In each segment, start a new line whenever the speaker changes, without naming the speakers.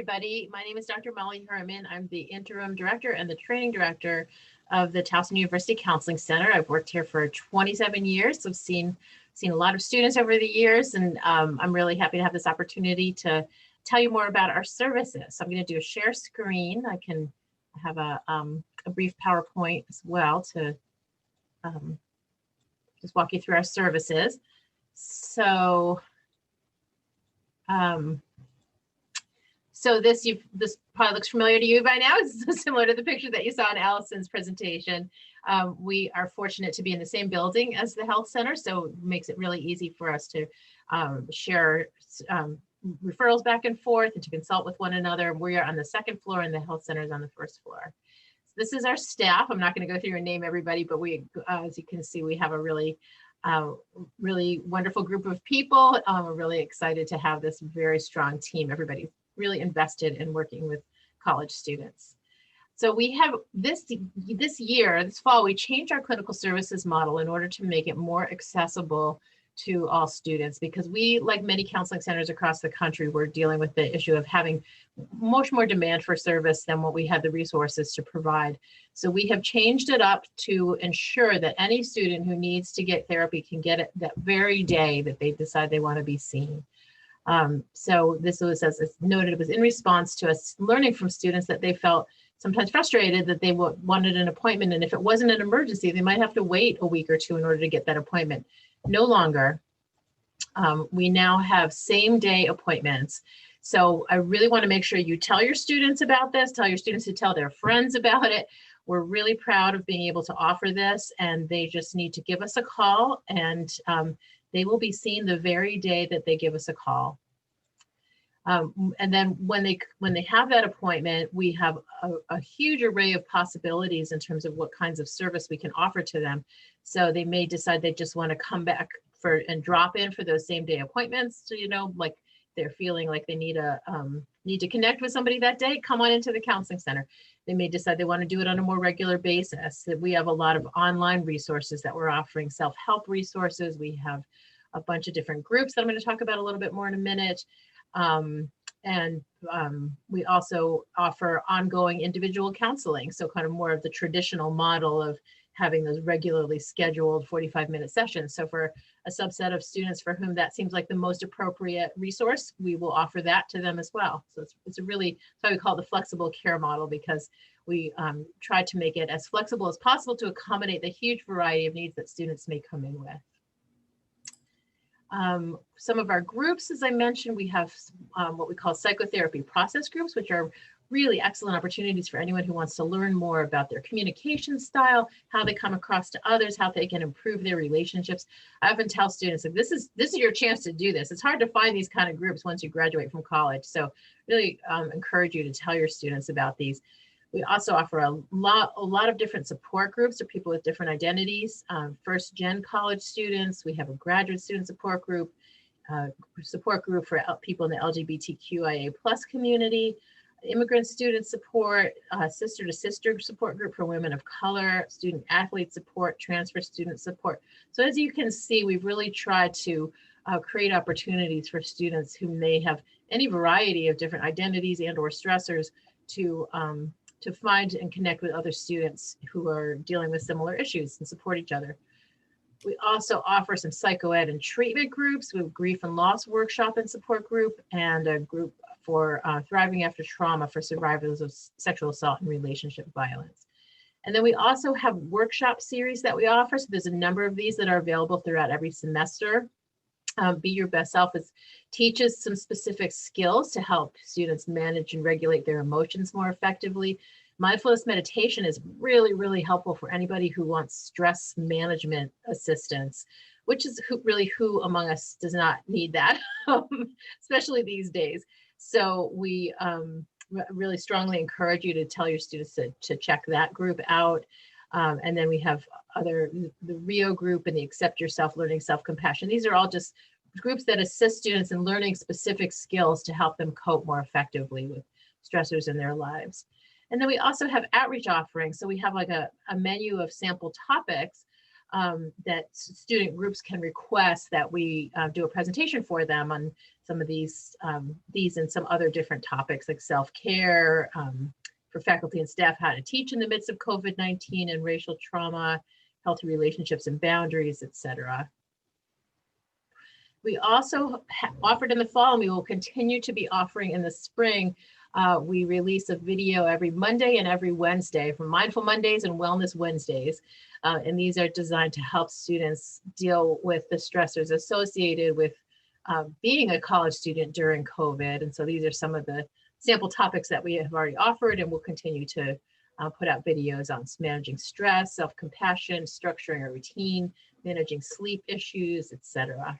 everybody. My name is Dr. Molly Herman. I'm the interim director and the training director of the Towson University Counseling Center. I've worked here for 27 years. So I've seen a lot of students over the years, and I'm really happy to have this opportunity to tell you more about our services. So I'm going to do a share screen. I can have a brief PowerPoint as well to just walk you through our services. So this probably looks familiar to you by now. It's similar to the picture that you saw in Allison's presentation. We are fortunate to be in the same building as the health center, so it makes it really easy for us to share referrals back and forth and to consult with one another. We are on the second floor and the health center is on the first floor. So this is our staff. I'm not going to go through and name everybody, but we, as you can see, we have a really wonderful group of people. We're really excited to have this very strong team. Everybody's really invested in working with college students. So we have this fall, we changed our clinical services model in order to make it more accessible to all students, because we, like many counseling centers across the country, we're dealing with the issue of having much more demand for service than what we had the resources to provide. So we have changed it up to ensure that any student who needs to get therapy can get it that very day that they decide they want to be seen. So this was, as it's noted, it was in response to us learning from students that they felt sometimes frustrated that they wanted an appointment, and if it wasn't an emergency, they might have to wait a week or two in order to get that appointment. No longer. We now have same-day appointments. So I really want to make sure you tell your students about this, tell your students to tell their friends about it. We're really proud of being able to offer this, and they just need to give us a call, and they will be seen the very day that they give us a call. And then when they have that appointment, we have a huge array of possibilities in terms of what kinds of service we can offer to them. So they may decide they just want to come back and drop in for those same day appointments. So, like they're feeling like they need to connect with somebody that day, come on into the counseling center. They may decide they want to do it on a more regular basis. We have a lot of online resources that we're offering, self-help resources. We have a bunch of different groups that I'm going to talk about a little bit more in a minute. We also offer ongoing individual counseling. So kind of more of the traditional model of having those regularly scheduled 45-minute sessions. So for a subset of students for whom that seems like the most appropriate resource, we will offer that to them as well. So it's a really, that's why we call it the flexible care model, because we try to make it as flexible as possible to accommodate the huge variety of needs that students may come in with. Some of our groups, as I mentioned, we have what we call psychotherapy process groups, which are really excellent opportunities for anyone who wants to learn more about their communication style, how they come across to others, how they can improve their relationships. I often tell students that this is your chance to do this. It's hard to find these kind of groups once you graduate from college. So really encourage you to tell your students about these. We also offer a lot of different support groups for people with different identities. First-gen college students, we have a graduate student support group for people in the LGBTQIA+ community, immigrant student support, sister-to-sister support group for women of color, student athlete support, transfer student support. So as you can see, we've really tried to create opportunities for students who may have any variety of different identities and or stressors to find and connect with other students who are dealing with similar issues and support each other. We also offer some psychoed and treatment groups. We have grief and loss workshop and support group, and a group for thriving after trauma for survivors of sexual assault and relationship violence. And then we also have workshop series that we offer. So there's a number of these that are available throughout every semester. Be Your Best Self teaches some specific skills to help students manage and regulate their emotions more effectively. Mindfulness meditation is really, really helpful for anybody who wants stress management assistance, which is who among us does not need that, especially these days. So we really strongly encourage you to tell your students to check that group out. And then we have the RIO group and the Accept Yourself Learning Self-Compassion. These are all just groups that assist students in learning specific skills to help them cope more effectively with stressors in their lives. And then we also have outreach offerings. So we have like a menu of sample topics that student groups can request that we do a presentation for them on some of these and some other different topics like self-care, for faculty and staff, how to teach in the midst of COVID-19 and racial trauma, healthy relationships and boundaries, etc. We also offered in the fall, and we will continue to be offering in the spring. We release a video every Monday and every Wednesday for Mindful Mondays and Wellness Wednesdays. And these are designed to help students deal with the stressors associated with being a college student during COVID. And so these are some of the sample topics that we have already offered, and we'll continue to put out videos on managing stress, self-compassion, structuring a routine, managing sleep issues, etc.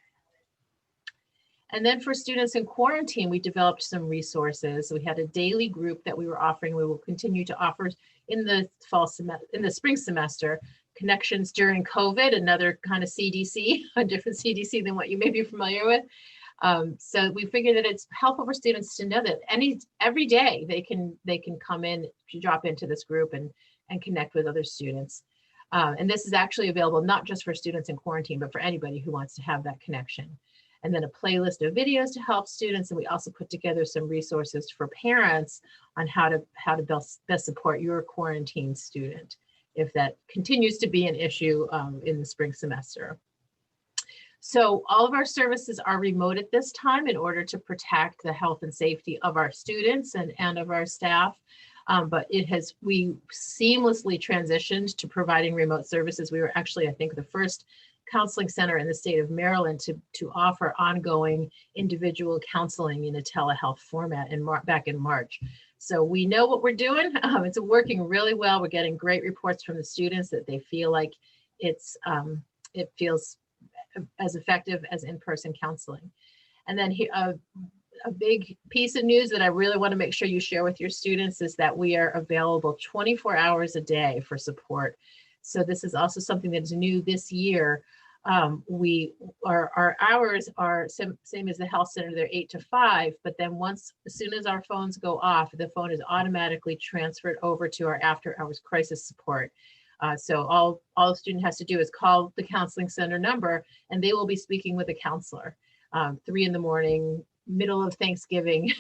And then for students in quarantine, we developed some resources. We had a daily group that we were offering. We will continue to offer in the spring semester, Connections During COVID, another kind of CDC, a different CDC than what you may be familiar with. So we figured that it's helpful for students to know that every day they can come in, drop into this group and connect with other students. And this is actually available not just for students in quarantine, but for anybody who wants to have that connection. And then a playlist of videos to help students. And we also put together some resources for parents on how to best support your quarantine student if that continues to be an issue in the spring semester. So all of our services are remote at this time in order to protect the health and safety of our students and of our staff. But we seamlessly transitioned to providing remote services. We were actually, I think, the first counseling center in the state of Maryland to offer ongoing individual counseling in a telehealth format back in March. So we know what we're doing. It's working really well. We're getting great reports from the students that they feel like it feels as effective as in-person counseling. And then a big piece of news that I really want to make sure you share with your students is that we are available 24 hours a day for support. So this is also something that is new this year. Our hours are same as the health center, they're 8 to 5, but then as soon as our phones go off, the phone is automatically transferred over to our after hours crisis support. So all a student has to do is call the counseling center number and they will be speaking with a counselor. 3 in the morning, middle of Thanksgiving,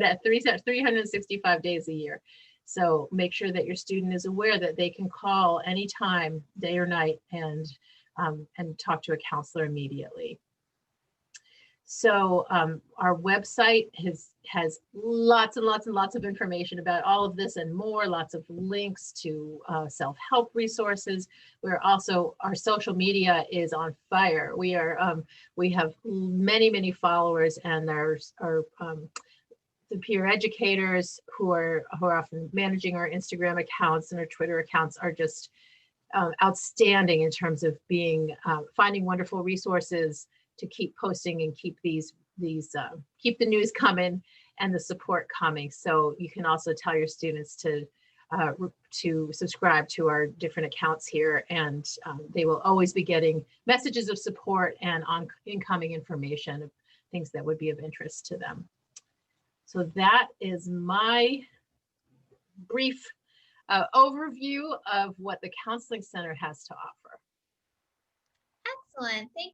at 365 days a year. So make sure that your student is aware that they can call anytime, day or night, and talk to a counselor immediately. So our website has lots and lots and lots of information about all of this and more, lots of links to self-help resources. Our social media is on fire. We have many followers, and the peer educators who are often managing our Instagram accounts and our Twitter accounts are just outstanding in terms of finding wonderful resources to keep posting and keep keep the news coming and the support coming. So you can also tell your students to subscribe to our different accounts here, and they will always be getting messages of support and incoming information of things that would be of interest to them. So that is my brief overview of what the Counseling Center has to offer.
Excellent. Thank